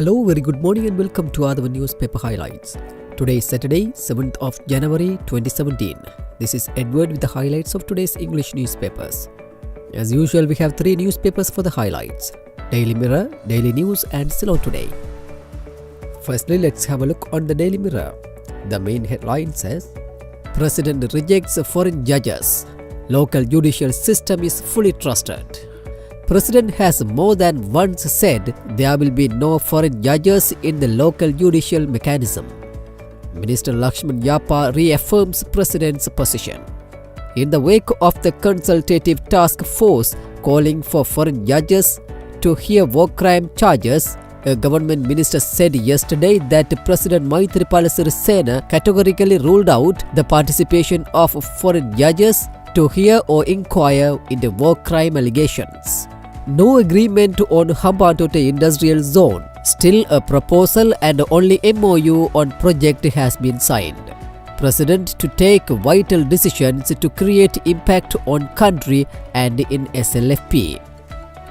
Hello, very good morning and welcome to Athavan newspaper highlights. Today is Saturday, 7th of January 2017. This is Edward with the highlights of today's English newspapers. As usual, we have three newspapers for the highlights: Daily Mirror, Daily News and Ceylon Today. Firstly, let's have a look on the Daily Mirror. The main headline says, President rejects foreign judges. Local judicial system is fully trusted. President has more than once said there will be no foreign judges in the local judicial mechanism. Minister Lakshman Yapa reaffirms President's position. In the wake of the consultative task force calling for foreign judges to hear war crime charges, a government minister said yesterday that President Maithripala Sirisena categorically ruled out the participation of foreign judges to hear or inquire into war crime allegations. No agreement on Batata Industrial Zone. Still a proposal and only MOU on project has been signed. President to take vital decisions to create impact on country and in SLFP.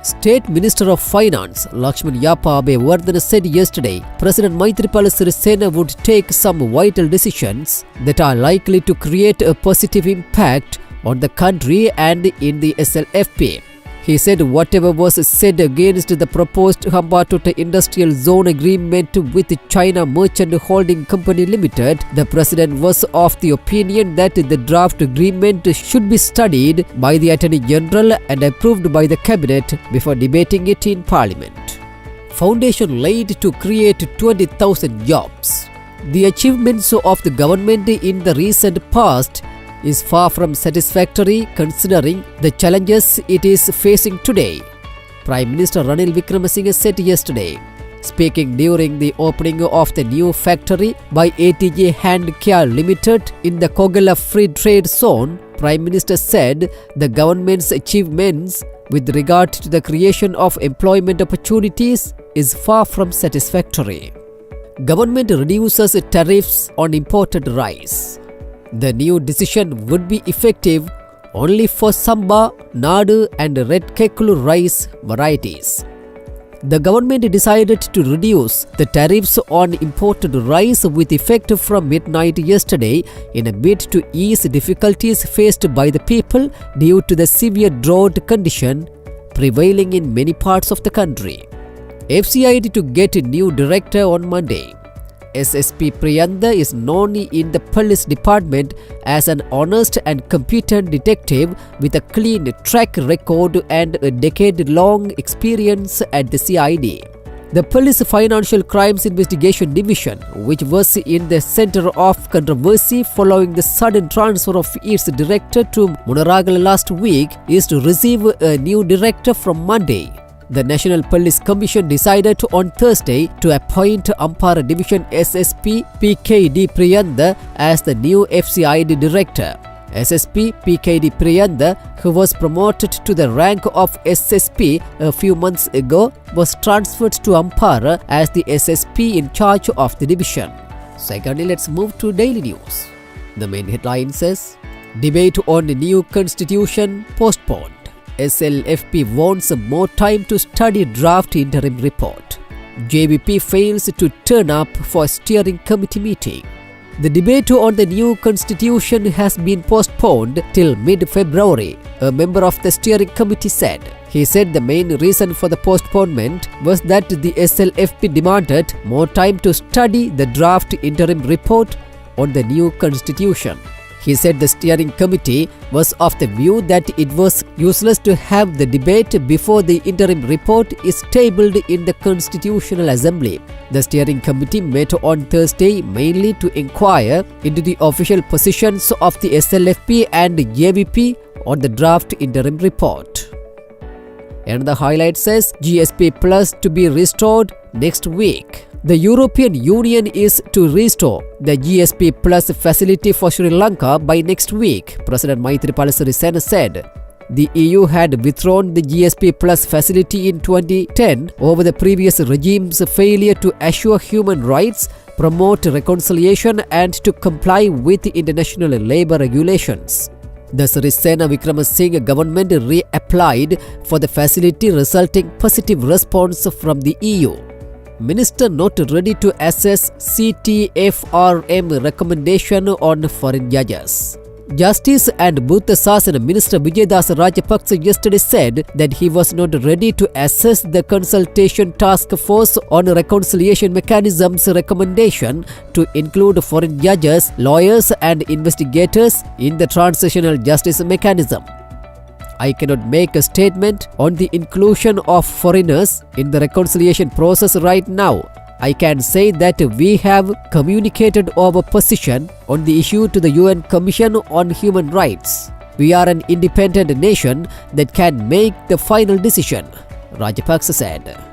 State Minister of Finance Lakshman Yapa Abeyewardena said yesterday President Maithripala Sirisena would take some vital decisions that are likely to create a positive impact on the country and in the SLFP. He said whatever was said against the proposed Batata Industrial Zone agreement with China Merchant Holding Company Limited, the President was of the opinion that the draft agreement should be studied by the Attorney General and approved by the Cabinet before debating it in Parliament. Foundation laid to create 20,000 jobs. The achievements of the government in the recent past is far from satisfactory considering the challenges it is facing today, Prime Minister Ranil Wickremesinghe said yesterday. Speaking during the opening of the new factory by ATJ Hand Care Limited in the Kogala Free Trade Zone, Prime Minister said the government's achievements with regard to the creation of employment opportunities is far from satisfactory. Government reduces tariffs on imported rice. The new decision would be effective only for Samba, Nadu and Red Kekulu rice varieties. The government decided to reduce the tariffs on imported rice with effect from midnight yesterday in a bid to ease difficulties faced by the people due to the severe drought condition prevailing in many parts of the country. FCID to get a new director on Monday. SSP Priyanda is known in the police department as an honest and competent detective with a clean track record and a decade-long experience at the CID. The Police Financial Crimes Investigation Division, which was in the center of controversy following the sudden transfer of its director to Munaragala last week, is to receive a new director from Monday. The National Police Commission decided on Thursday to appoint Ampara Division SSP PKD Priyanda as the new FCID director. SSP PKD Priyanda, who was promoted to the rank of SSP a few months ago, was transferred to Ampara as the SSP in charge of the division. Secondly, let's move to Daily News. The main headline says, Debate on the new constitution postponed. SLFP wants more time to study draft interim report. JVP fails to turn up for steering committee meeting. The debate on the new constitution has been postponed till mid-February, a member of the steering committee said. He said the main reason for the postponement was that the SLFP demanded more time to study the draft interim report on the new constitution. He said the steering committee was of the view that it was useless to have the debate before the interim report is tabled in the Constitutional Assembly. The steering committee met on Thursday mainly to inquire into the official positions of the SLFP and JVP on the draft interim report. And the highlight says GSP Plus to be restored next week. The European Union is to restore the GSP Plus facility for Sri Lanka by next week, President Maithripala Sirisena said. The EU had withdrawn the GSP Plus facility in 2010 over the previous regime's failure to assure human rights, promote reconciliation and to comply with international labour regulations. The Sirisena Wickremesinghe government reapplied for the facility, resulting positive response from the EU. Minister not ready to assess CTFRM recommendation on foreign judges. Justice and Bhutha Sasana Minister Vijaydas Rajapaksa yesterday said that he was not ready to assess the consultation task force on reconciliation mechanisms recommendation to include foreign judges, lawyers and investigators in the transitional justice mechanism. I cannot make a statement on the inclusion of foreigners in the reconciliation process right now. I can say that we have communicated our position on the issue to the UN Commission on Human Rights. We are an independent nation that can make the final decision, Rajapaksa said.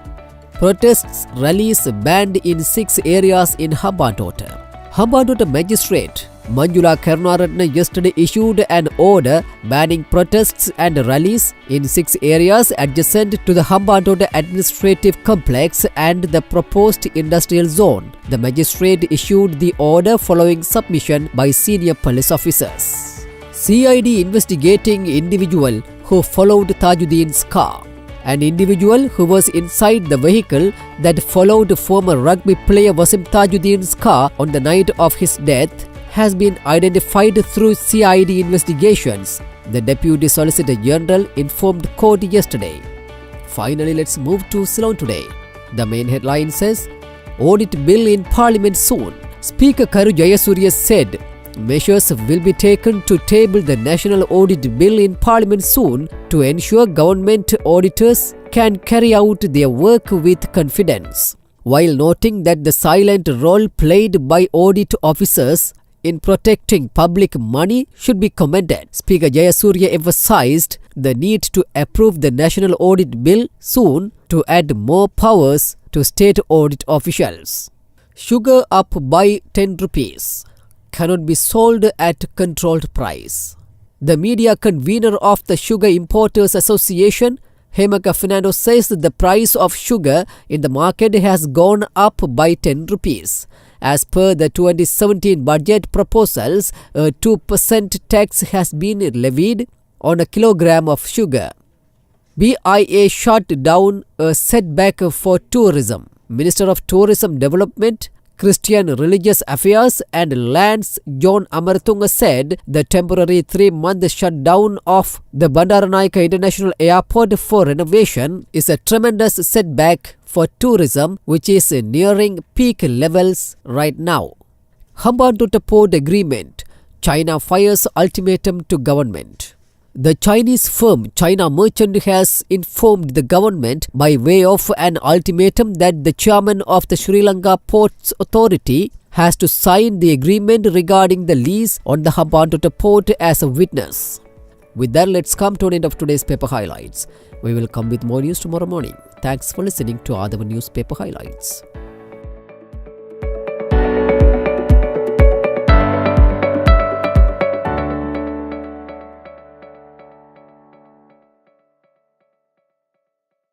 Protests rallies banned in 6 areas in Hambantota. Hambantota Magistrate Manjula Karunaratne yesterday issued an order banning protests and rallies in 6 areas adjacent to the Hambantota Administrative Complex and the proposed industrial zone. The magistrate issued the order following submission by senior police officers. CID investigating individual who followed Tajuddin's car. An individual who was inside the vehicle that followed former rugby player Wasim Tajuddin's car on the night of his death has been identified through CID investigations, the Deputy Solicitor General informed court yesterday. Finally, let's move to Ceylon today. The main headline says, Audit Bill in Parliament soon. Speaker Karu Jayasuriya said, measures will be taken to table the National Audit Bill in Parliament soon to ensure government auditors can carry out their work with confidence, while noting that the silent role played by audit officers in protecting public money should be commended. Speaker Jayasuriya emphasized the need to approve the National Audit Bill soon to add more powers to state audit officials. Sugar up by 10 rupees. Cannot be sold at controlled price. The media convener of the Sugar Importers Association, Hemaka Fernando, says that the price of sugar in the market has gone up by 10 rupees. As per the 2017 budget proposals, a 2% tax has been levied on a kilogram of sugar. BIA shut down a setback for tourism. Minister of Tourism Development, Christian Religious Affairs and Lands John Amartunga said the temporary 3-month shutdown of the Bandaranaike International Airport for renovation is a tremendous setback for tourism, which is nearing peak levels right now. Hambantota Port Agreement. China fires ultimatum to government. The Chinese firm China Merchant has informed the government by way of an ultimatum that the chairman of the Sri Lanka Ports Authority has to sign the agreement regarding the lease on the Hambantota port as a witness. With that, let's come to an end of today's paper highlights. We will come with more news tomorrow morning. Thanks for listening to Athavan Newspaper Highlights.